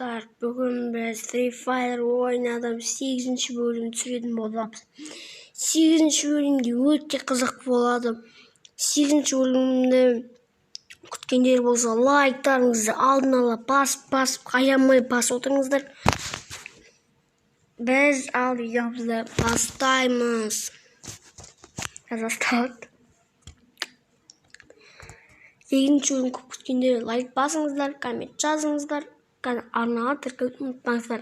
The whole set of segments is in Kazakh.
достар, бүгін біз Free Fire ойнадым 8-ші бөлім түсіретін боламыз. 8-ші бөлімде өте қызық болады. 8-ші бөлімді күткендер болса, лайктарыңызды алдын ала басып аямай басып отырыңыздар. Біз ал видеомызды бастаймыз. Басталды. 8-ші бөлім күткендер лайк басыңыздар, коммент жазыңыздар. Арнаға тіркелуді ұмытпаңыздар.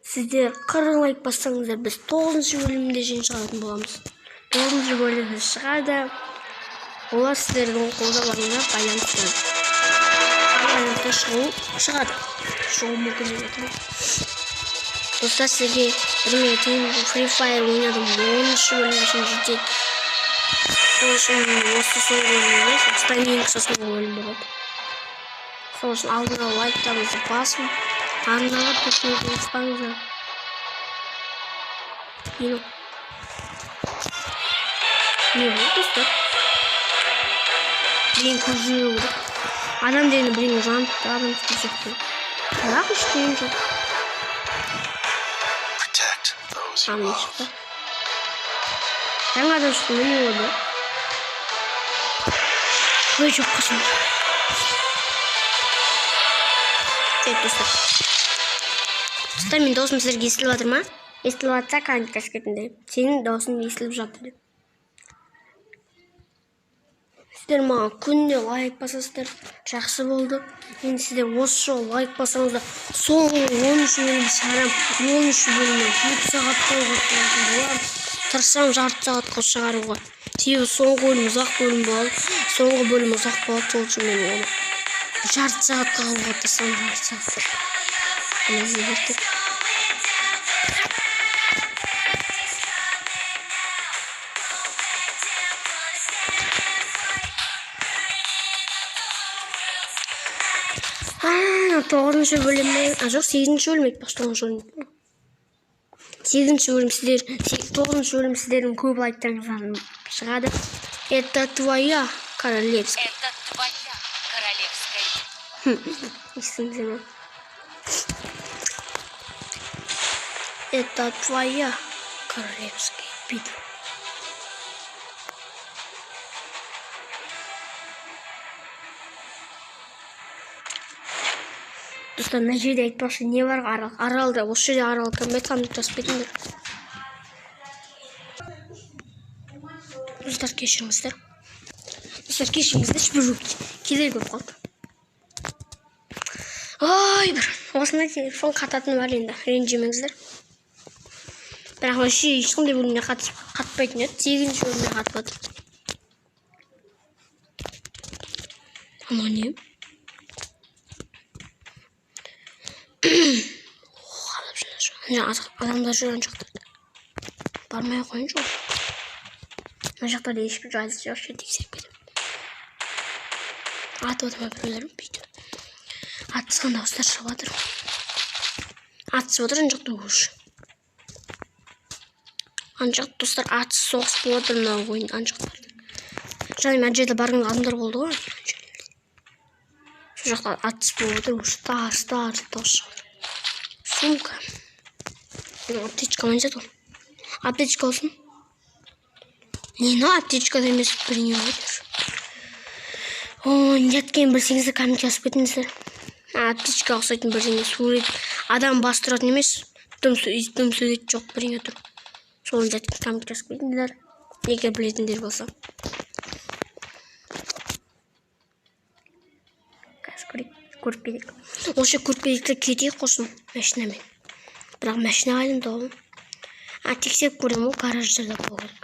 Сіздер 40 лайк бассаңыздар, біз 9-ші бөлімде жеңіп шығатын боламыз. 9-ші бөлімде шығады. Олар сіздердің қолдауларыңызға байланысты. Байланысты шығады. Шығу мүмкін емес. Достар, сізге білмейтін Free Fire ойнадым. 10-ші бөлімде жетеді. Осы соңғы бөлім емес, осыдан ең қысқа соңғы бөлім болады. Сол үшін алдыға лайктарыңызды басып, арнаға тіркелуді ұмытпаңыздар. Не болды, достар? Бірең көзіне көріп. Адам дегені бірең жаныпты, адам сөзекті. Бірақ іштейін жоқ. Адам шықты. Жаңа адам шықты, не болды? Ой, жоқ қашым. Достар, мен досым сіздерге естіліп жатыр ма? Естіліп жатса комментке кетіңдер. Сенің досың естіліп жатыр деп. Сіздер маған күнде лайк басасыздар, жақсы болды. Енді сіздер осы жолы лайк басаңыздар, соңғы 10-ші бөлімді шығарам. 10-ші бөлімді 2 сағатқа болады. Тырысам жарты сағатқа шығаруға. Себебі соңғы бөлім ұзақ бөлім болады. Соңғы бөлім ұзақ болады, сол үшін мен оны жарты сағатқа қалуға тырысам, жарты сағатқа. Оны зебіртіп. Тоғызыншы бөлімде, жоқ, 8-ші бөлім етпаш, 9-ші бөлім. 8-ші бөлім сіздер, 9-ші бөлім сіздердің көп лайктарыңыздан шығады. Это твоя королевская. Естіңіздер ме? Это твоя королевская битва. Достар, мына жерде айтпақшы не бар аралда, осы жерде арал кім айтқанын жазып кетіңдер. Достар, кешіріңіздер. Достар, кешіріңіздер, бір кедергі болып қалды. Ой, бір осындай телефон қататын бар енді, ренжімеңіздер. Бірақ вообще ешқандай бөлімде қатпайтын еді, 8-ші бөлімде қатып отыр. Анау не? Адамдар жүрген жоқтарды бармай қойын жоқ. Мына жақтарда ешбір жазы жоқ, тексеріп кетемін. Атып отырма біреулерім бүйтіп. Атысқан дауыстар шығып жатыр. Атысып отыр, ана жақта өш. Ана жақта достар атыс соғыс болып отыр мына ойын, ана жақтарда. Және мына жерде барған адамдар болды ғой. Сол жақта атыс болып отыр, өш. Тас шығып отыр. Сумка. Аптечка ойнасады ол. Аптечка olsun. Нені аптечкада емес біріне өтір. О, не еткенін білсеңіздер коммент жазып кетіңіздер. Аптечка ұқсайтын бірдеңе сурет. Адам бас тұратын емес, дым сурет жоқ бірдеңе тұр. Соны жеткен коммент жазып кетіңіздер. Егер білетіндер болса. Қазір көріп кетейік. Осы көріп кетейікті кетейік қосын машинамен. Бірақ машина қайдан табамын? Тексеріп көремін, ол гараждарда болу керек.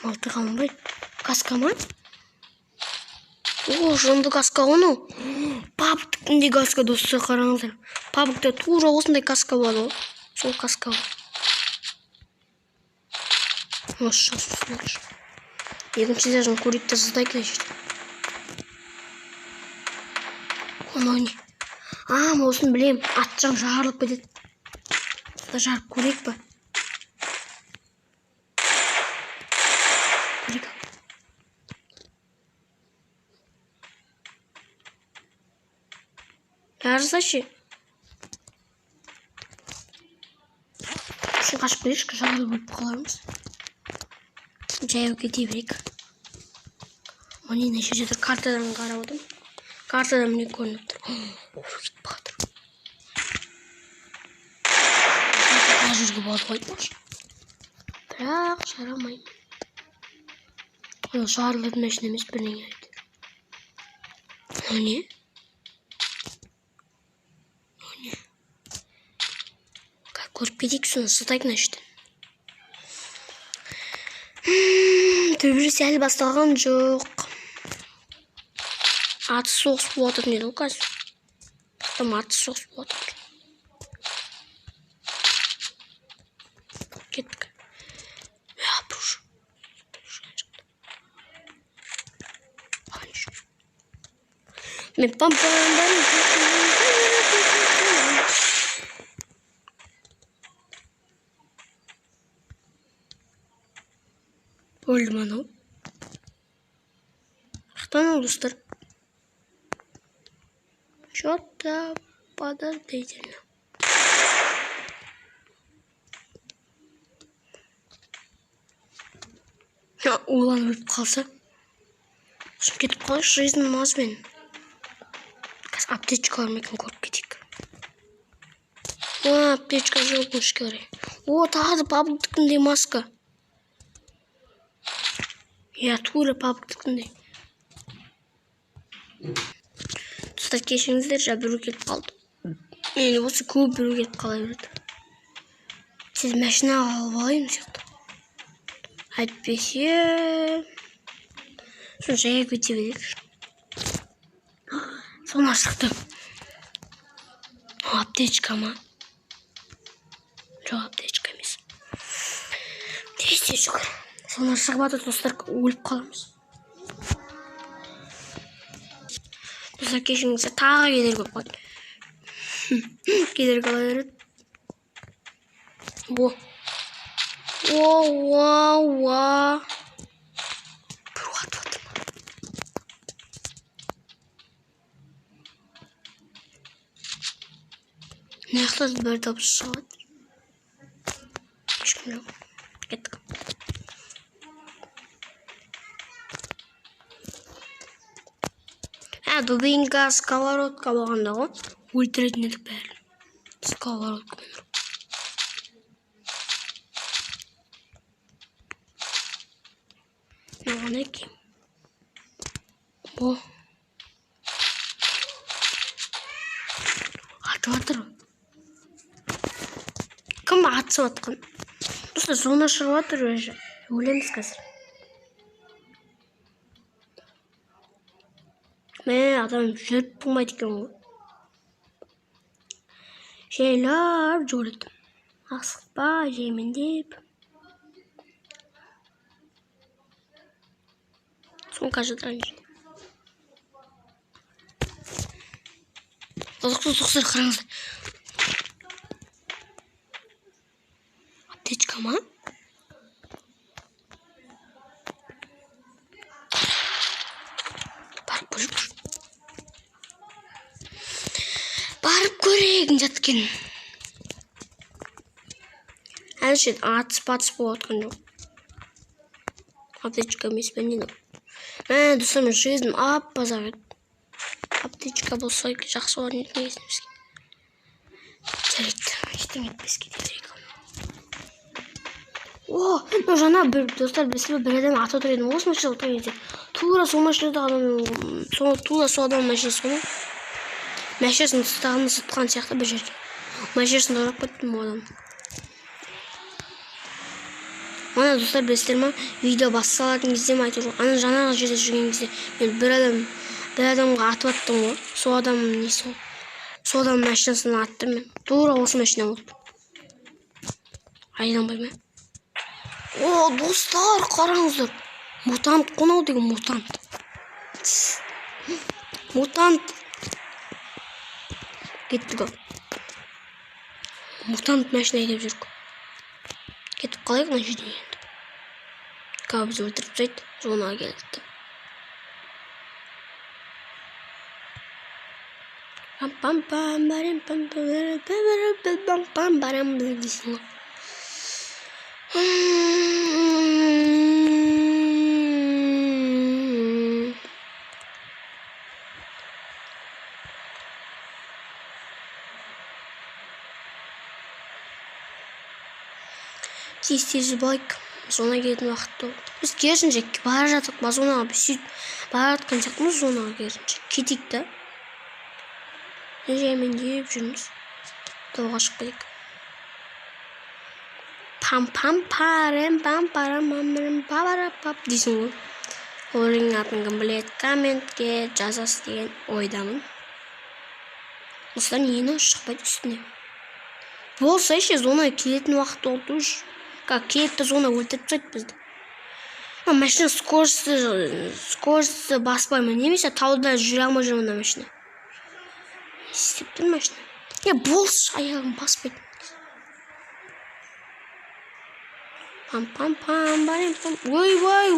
Мылтық алынбайды. Каска ма? О, жонды каска оны. Пабықтың каска, достар, қараңыздар. Пабықта тура осындай каска болады ғой. Сол каска ғой. Осы жасусындар. Екінші зажын көректі зыздайды да жерде. Онау не? Осын білем. Атжан жарылып кетеді. Жарып көрек па? Көрек. Жарысашы. Шын қашып берешкі, жағдай болып қалармыз. Жаяу кете берейік. Мына жерде картадан қарап отырмын. Картадан не көрініп тұр? Кетіп қалды. Мына жерге барып қойдымшы. Бірақ жарамайды. Ол жарылатын машина емес, бірдеңе айтты. О не? Көріп кетейік, соны сылтайық нашты. Төбелес әлі басталған жоқ. Атыс соғыс болып жатыр дейді ол қазір. Там атыс соғыс болып жатыр. Кеттік. Мен пам-пам-пам. Өлдім анау. Қақтан ол достар. Что-то подозрительно. Улан өліп қалса. Сосын кетіп қалай, жизнь мазбен. Қазір аптечка бармайкен көріп кетейік. Аптечка жоқ өшке орай. Тағы пабықтықындай маска. Тура пабықтықындай. Достар кешіңіздер, біреу келіп қалды. Енді осы көп біреу келіп қалай берді. Сіз машина алып алайын сияқты. Әйтпесе соны жаяу кете берейік. Соны шықты. Аптечка ма? Жоқ, аптечка емес. Тесте жүгір. Соны шығып атыр, достар, өліп қаламыз. Достар, кешіңіздер, тағы кедергі болып қалды. Кедергі ала береді. Біреу атып атыр ма? Не қылады, бір тауып шығады. Ешкім жоқ. Кеттік. Дубинка, сковородка болғанда ғой. Өлтіретін едік бәрін. Сковородка мен ұрып. Маған әкем. Атып атыр. Кім атысып атқан? Достар, зона шығып атыр өже. Өлеміз қазір. Адам жүріп болмайды екен ғой. Жайлап жүреді. Асықпа, жемендеп. Сумка жатыран жүрді. Достар, қараңыздар. Аптечка ма? Барып көрейін жаткен. Әлшет атыс-патыс болып атқан жоқ. Аптечка емес бен не. Достар, мен жизнь ап-базар еді. Аптечка болса жақсы олар нетін егесін бізге. Жарайды, ештен етпеске дейірек. Жаңа достар, бір адам аты отыр едім. Осы машина отыр еді. Тура сол машинада адам, тура сол адам машинасы ғой. Машинасын тұстағаны сұтқан сияқты бір жерге. Машинасын орап кеттім адам. Мана достар, білесіздер ма, видео басталатын кезде ме айтып жүр. Жаңағы жерде жүрген кезде мен бір адамға атып аттым ғой. Сол адам несі? Сол адам машинасын аттым мен. Тура осы машина болды. Айданбай ма? Достар, қараңыздар. Мутант қонау деген мутант. Мутант. Кеттік ау. Мутант машина айдап жүрік. Кетіп қалайық мына жерден енді. Кабыз өлтіріп жайды, жонаға келді. Pam pam pam barim pam pam pam baram deysin. Тез байк зонаға келетін уақыт болды. Біз керісінше бара жатық, зонаға біз сөйтіп бара жатқан сияқтымыз, зонаға керісінше кетейік та. Жаймен деп жүрміз. Тауға шығып кетейік. Пам-пам-парам, пам-парам-мамырым, пап дейсің ғой. Өлеңнің атын кім біледі, комментке жазасыз деген ойдамын. Осыдан ені шықпайды үстіне. Болса ше зонаға келетін уақыт болды уж. Как келетті зона өлтіріп тастайды бізді. Машина скоростьті баспаймын. Немесе тауда жүре алмай жүрмін машина. Істеп тұр машина. Болшы аяғым баспайды. Пам-пам-пам барем пам. Ойбай.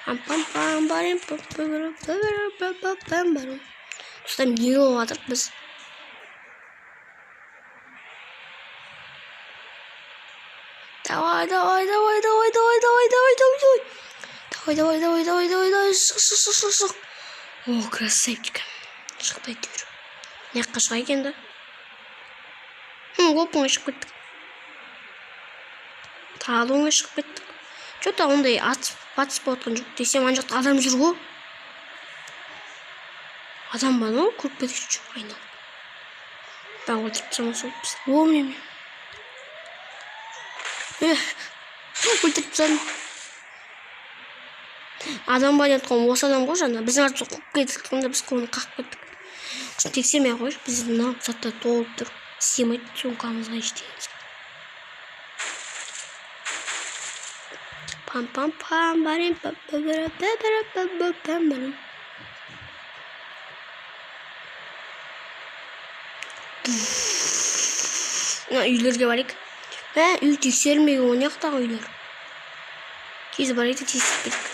Пам-пам-пам барем пам. Осыдан не болып жатыр біз? Давай. Шық. О, красавчик. Шықпай тұр. Не жаққа шыға екен да? Оп, оңай шығып кеттік. Тағы оңай шығып кеттік. Что-то ондай батыс болатқан жоқ. Десем, ана жақта адам жүр ғой. Адам ба, но? Көріп кетіп жүр айналып. Мен өлтіріп тастамай сол біз. Мен. Өлтіріп тастадым. Адам ба деп айтқан осы адам ғой жаңа. Біздің артымызға қуып кетіп тұрғанда біз қолын қақып кеттік. Сосын тексермей ақ қойшы, біздің мына заттар толып тұр. Сыймайды сумкамызға ештеңеміз. Пам-пам-пам барем пам-пам-пам-пам-пам-пам-пам. Үйлерге барайық. Үй тексермеген он жақтағы үйлер. Тез барайық та тексеріп кетейік.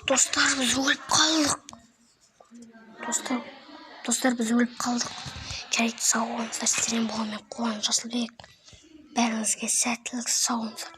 Достар, біз өліп қалдық. Достар, біз өліп қалдық. Жарайды, сау болыңыздар. Сіздермен болғанмен Қуаныш Жасылбек. Бәріңізге сәттілік, сау болыңыздар.